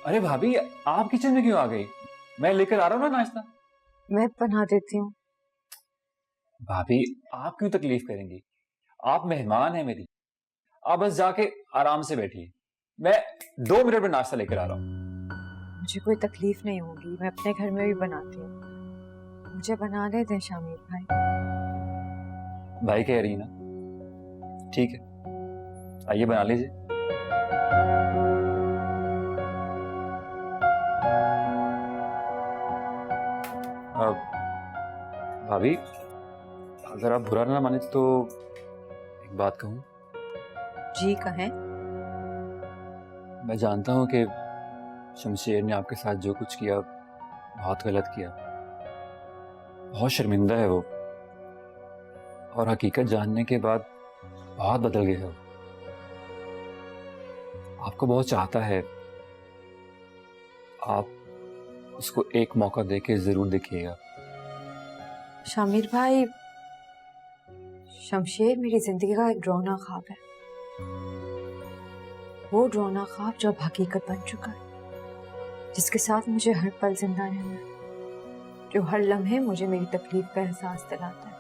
अरे भाभी, आप किचन में क्यों आ गई? मैं लेकर आ रहा हूँ ना नाश्ता। मैं बना देती हूँ। भाभी, आप क्यों तकलीफ करेंगी? आप मेहमान हैं मेरी। आप बस जाके आराम से बैठिए, मैं 2 मिनट में नाश्ता लेकर आ रहा हूँ। मुझे कोई तकलीफ नहीं होगी, मैं अपने घर में भी बनाती हूँ। मुझे बनाने दें शामिर भाई। भाई कह रही है ना, ठीक है, आइए बना लीजिए। भाभी, अगर आप बुरा ना माने तो एक बात कहूँ? जी कहें। मैं जानता हूँ कि शमशेर ने आपके साथ जो कुछ किया बहुत गलत किया, बहुत शर्मिंदा है वो, और हकीकत जानने के बाद बहुत बदल गया है वो। आपको बहुत चाहता है, आप उसको एक मौका देके जरूर देखिएगा। शामिर भाई, शमशेर मेरी जिंदगी का एक डरावना ख्वाब है। वो डरावना ख्वाब जो अब हकीकत बन चुका है, जिसके साथ मुझे हर पल जिंदा रहना है, जो हर लम्हे मुझे मेरी तकलीफ का एहसास दिलाता है।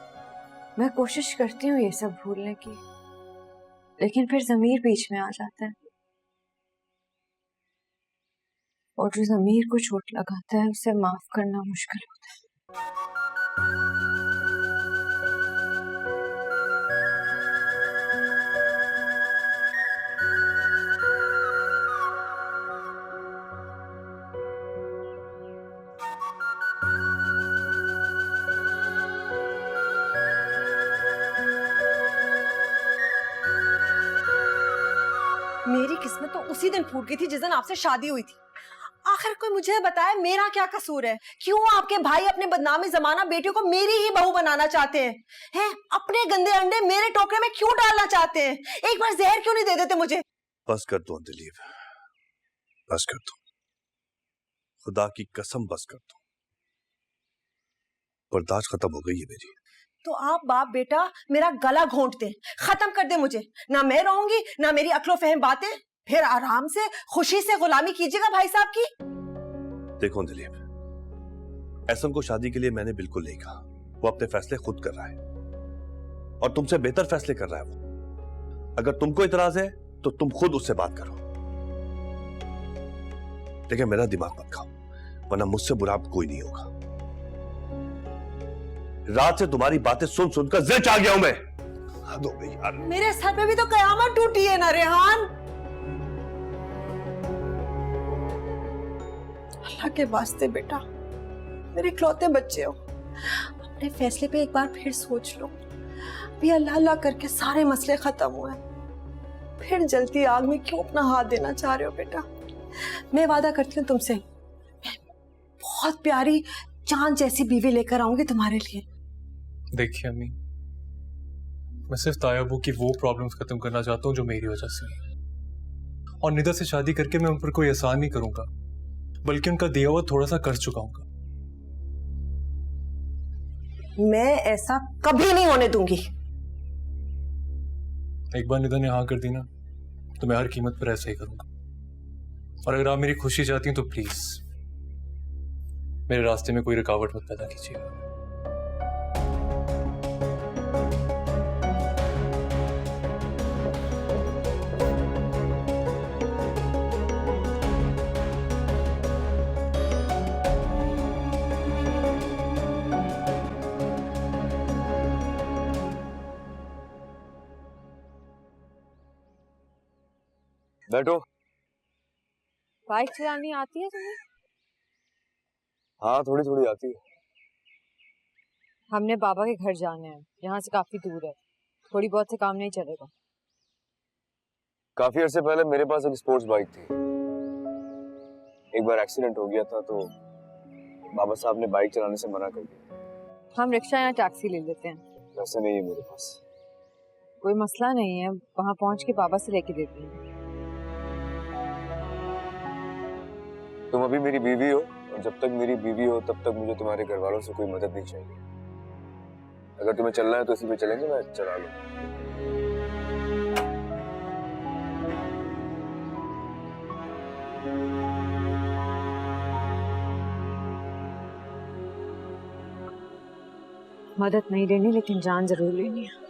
मैं कोशिश करती हूँ ये सब भूलने की, लेकिन फिर ज़मीर बीच में आ जाता है, और जो ज़मीर को चोट लगाता है उसे माफ करना मुश्किल होता है। मेरी किस्मत तो उसी दिन फूट गई थी जिस दिन आपसे शादी हुई थी। आखिर कोई मुझे बताए मेरा क्या कसूर है? क्यों आपके भाई अपने बदनामी जमाना बेटियों को मेरी ही बहू बनाना चाहते हैं? हैं? अपने गंदे अंडे मेरे टोकरे में क्यों डालना चाहते हैं? एक बार जहर क्यों नहीं दे देते मुझे? बस कर दो दिलीप, बस कर दो, खुदा की कसम बस कर दो। बर्दाश्त खत्म हो गई है मेरी। तो आप बाप बेटा मेरा गला घोंट दे, खत्म कर दे मुझे। ना मैं रहूंगी ना मेरी अक्लो फहम बातें। फिर आराम से खुशी से गुलामी कीजिएगा भाई साहब की। देखो दिलीप, एहसन को शादी के लिए मैंने बिल्कुल नहीं कहा। वो अपने फैसले खुद कर रहा है और तुमसे बेहतर फैसले कर रहा है वो। अगर तुमको इतराज है तो तुम खुद उससे बात करो, लेकिन मेरा दिमाग मत खाओ, वरना मुझसे बुरा कोई नहीं होगा। रात से तुम्हारी बातें सुन सुनकर ज़िद आ गया हूं मैं। हद हो गई यार। मेरे सर पे भी तो कयामत टूटी है ना रेहान। अल्लाह के वास्ते बेटा, मेरे इकलौते बच्चे हो, अपने फैसले पे एक बार फिर सोच लो। अभी अल्लाह अल्लाह करके सारे मसले खत्म हुए, फिर जलती आग में क्यों अपना हाथ देना चाह रहे हो बेटा? मैं वादा करती हूँ तुमसे, बहुत प्यारी चांद जैसी बीवी लेकर आऊंगी तुम्हारे लिए। देखिए अम्मी, मैं सिर्फ तायाबू की वो प्रॉब्लम्स खत्म करना चाहता हूँ जो मेरी वजह से है, और निदा से शादी करके मैं उन पर कोई एहसान नहीं करूंगा, बल्कि उनका दिया हुआ थोड़ा सा कर चुकाऊंगा। मैं ऐसा कभी नहीं होने दूंगी। एक बार निदा ने हाँ कर दी ना, तो मैं हर कीमत पर ऐसा ही करूंगा। और अगर आप मेरी खुशी चाहती हैं तो प्लीज मेरे रास्ते में कोई रुकावट मत पैदा कीजिएगा। बैठो। बाइक चलानी आती है तुम्हें? हाँ, थोड़ी थोड़ी आती है। हमने बाबा के घर जाना है, यहाँ से काफी दूर है, थोड़ी बहुत से काम नहीं चलेगा। काफी अरसे पहले मेरे पास एक स्पोर्ट्स बाइक थी। एक बार एक्सीडेंट हो गया था तो बाबा साहब ने बाइक चलाने से मना कर दिया। हम रिक्शा या टैक्सी ले लेते हैं। वैसे नहीं है मेरे पास। कोई मसला नहीं है, वहाँ पहुँच के बाबा से लेके देते हैं। तुम अभी मेरी बीवी हो, और जब तक मेरी बीवी हो तब तक मुझे तुम्हारे घर वालों से कोई मदद नहीं चाहिए। अगर तुम्हें चलना है तो इसी पे चलेंगे, मैं चला लूं। मदद नहीं लेनी, लेकिन जान जरूर लेनी है।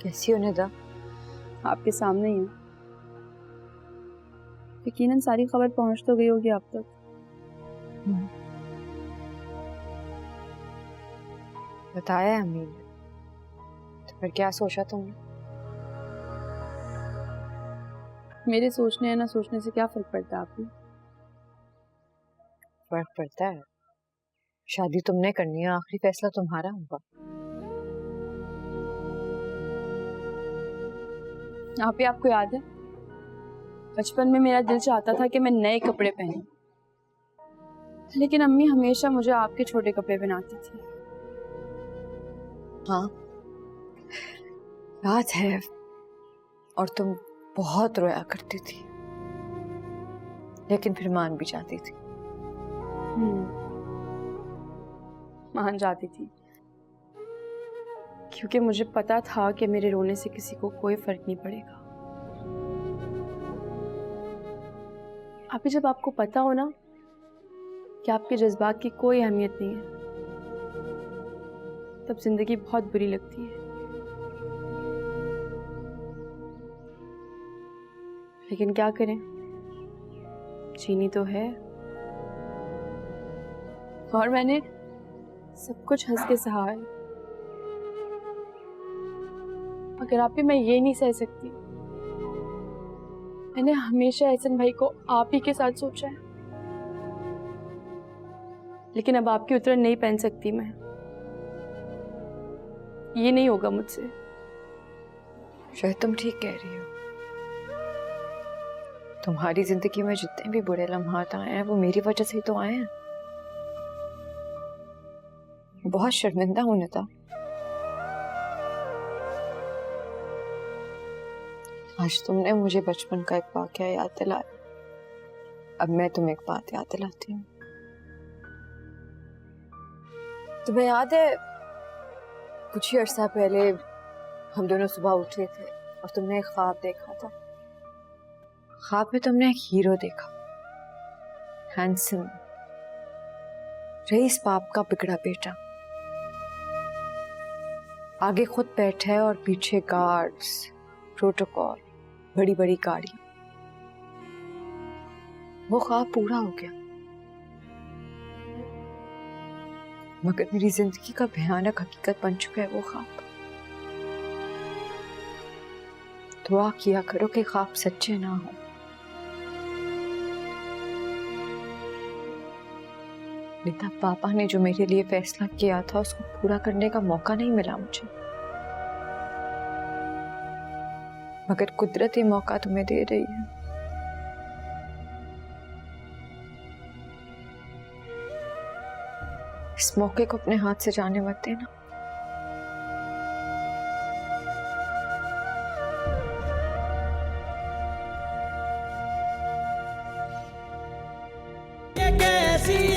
कैसी हो निदा? आपके सामने ही हूँ। यकीनन सारी खबर पहुंच तो गई होगी आप तक। बताया है अम्मी ने, तो फिर क्या सोचा तुमने? मेरे सोचने या ना सोचने से क्या फर्क पड़ता है आपको? फर्क पड़ता है। शादी तुमने करनी है, आखिरी फैसला तुम्हारा होगा। आप ही आपको याद है, बचपन में मेरा दिल चाहता था कि मैं नए कपड़े पहनूं, लेकिन अम्मी हमेशा मुझे आपके छोटे कपड़े पहनाती थी। हाँ याद है, और तुम बहुत रोया करती थी, लेकिन फिर मान भी जाती थी। मान जाती थी क्योंकि मुझे पता था कि मेरे रोने से किसी को कोई फर्क नहीं पड़ेगा। अभी जब आपको पता हो ना कि आपके जज्बात की कोई अहमियत नहीं है, तब जिंदगी बहुत बुरी लगती है। लेकिन क्या करें, जीनी तो है। और मैंने सब कुछ हंस के सहा है, मगर आप ही मैं ये नहीं सह सकती। मैंने हमेशा एहसन भाई को आप ही के साथ सोचा है, लेकिन अब आपकी उतरन नहीं पहन सकती मैं। ये नहीं होगा मुझसे। शायद तुम ठीक कह रही हो। तुम्हारी जिंदगी में जितने भी बुरे लम्हात आए हैं वो मेरी वजह से ही तो आए हैं। बहुत शर्मिंदा हूं निदा। आज तुमने मुझे बचपन का एक वाकया याद दिलाया, अब मैं तुम्हें एक बात याद दिलाती हूँ। तुम्हें याद है, कुछ ही अर्सा पहले हम दोनों सुबह उठे थे और तुमने एक ख्वाब देखा था। ख्वाब में तुमने एक हीरो देखा, हैंडसम, रईस बाप का बिगड़ा बेटा। आगे खुद बैठा है और पीछे गार्ड्स, प्रोटोकॉल, बड़ी बड़ी गाड़ी। वो ख्वाब पूरा हो गया, मगर मेरी जिंदगी का भयानक हकीकत बन चुका है वो ख्वाब। दुआ किया करो कि ख्वाब सच्चे ना हो। निदा, पापा ने जो मेरे लिए फैसला किया था उसको पूरा करने का मौका नहीं मिला मुझे, मगर कुदरत ये मौका तुम्हें दे रही है। इस मौके को अपने हाथ से जाने मत देना। कैसी